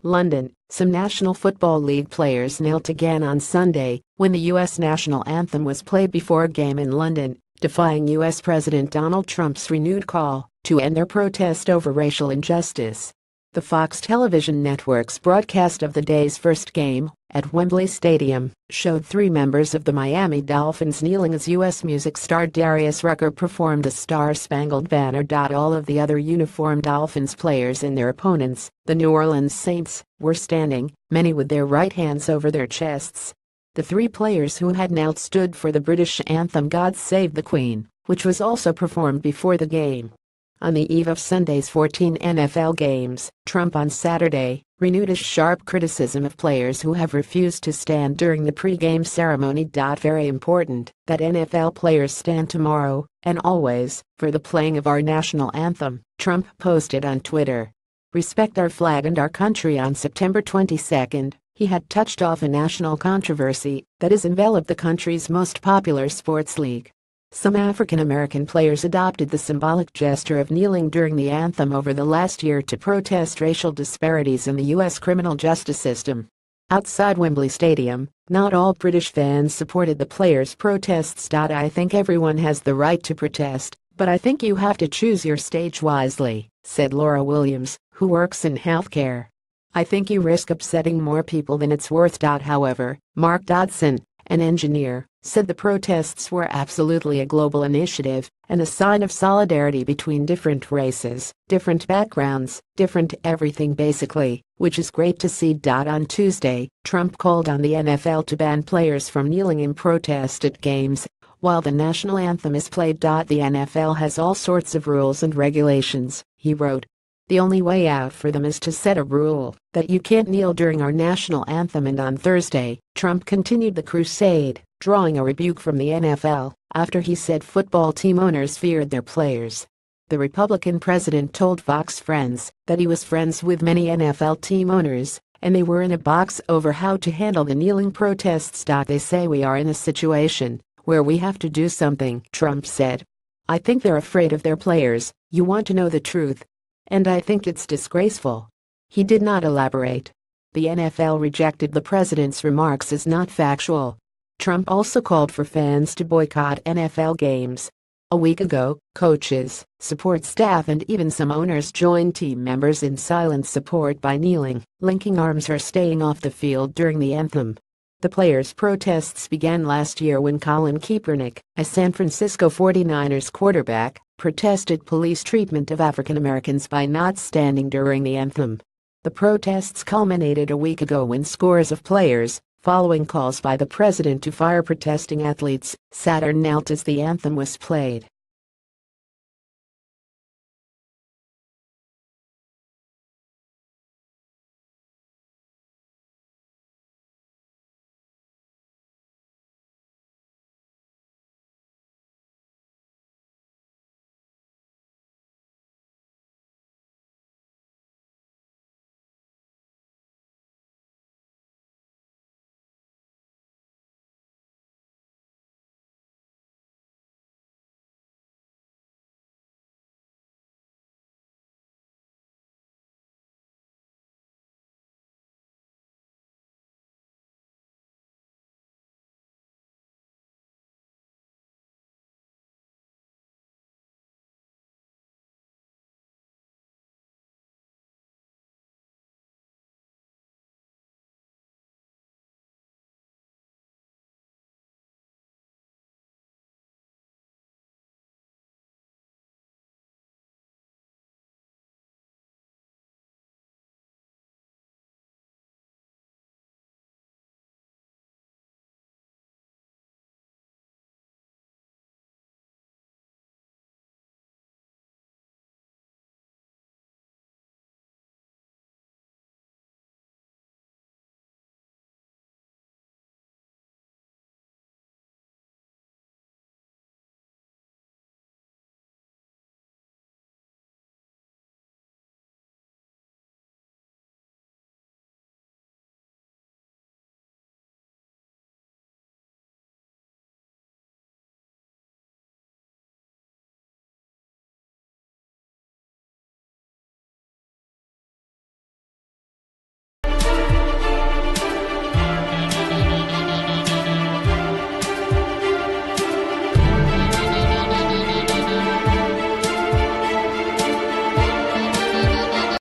London, some National Football League players knelt again on Sunday when the U.S. national anthem was played before a game in London, defying U.S. President Donald Trump's renewed call to end their protest over racial injustice. The Fox television network's broadcast of the day's first game, at Wembley Stadium, showed three members of the Miami Dolphins kneeling as U.S. music star Darius Rucker performed a Star-Spangled Banner. All of the other uniformed Dolphins players and their opponents, the New Orleans Saints, were standing, many with their right hands over their chests. The three players who had knelt stood for the British anthem God Save the Queen, which was also performed before the game. On the eve of Sunday's 14 NFL games, Trump on Saturday renewed his sharp criticism of players who have refused to stand during the pre-game ceremony. Very important that NFL players stand tomorrow, and always, for the playing of our national anthem, Trump posted on Twitter. Respect our flag and our country. On September 22, he had touched off a national controversy that has enveloped the country's most popular sports league. Some African-American players adopted the symbolic gesture of kneeling during the anthem over the last year to protest racial disparities in the U.S. criminal justice system. Outside Wembley Stadium, not all British fans supported the players' protests. I think everyone has the right to protest, but I think you have to choose your stage wisely, said Laura Williams, who works in healthcare. I think you risk upsetting more people than it's worth. However, Mark Dodson, an engineer, said the protests were absolutely a global initiative and a sign of solidarity between different races, different backgrounds, different everything basically, which is great to see. On Tuesday, Trump called on the NFL to ban players from kneeling in protest at games while the national anthem is played. The NFL has all sorts of rules and regulations, he wrote. The only way out for them is to set a rule that you can't kneel during our national anthem. And on Thursday, Trump continued the crusade, drawing a rebuke from the NFL after he said football team owners feared their players. The Republican president told Fox Friends that he was friends with many NFL team owners, and they were in a box over how to handle the kneeling protests. They say we are in a situation where we have to do something, Trump said. I think they're afraid of their players. You want to know the truth? And I think it's disgraceful. He did not elaborate. The NFL rejected the president's remarks as not factual. Trump also called for fans to boycott NFL games. A week ago, coaches, support staff and even some owners joined team members in silent support by kneeling, linking arms or staying off the field during the anthem. The players' protests began last year when Colin Kaepernick, a San Francisco 49ers quarterback, protested police treatment of African Americans by not standing during the anthem. The protests culminated a week ago when scores of players, following calls by the president to fire protesting athletes, sat or knelt as the anthem was played.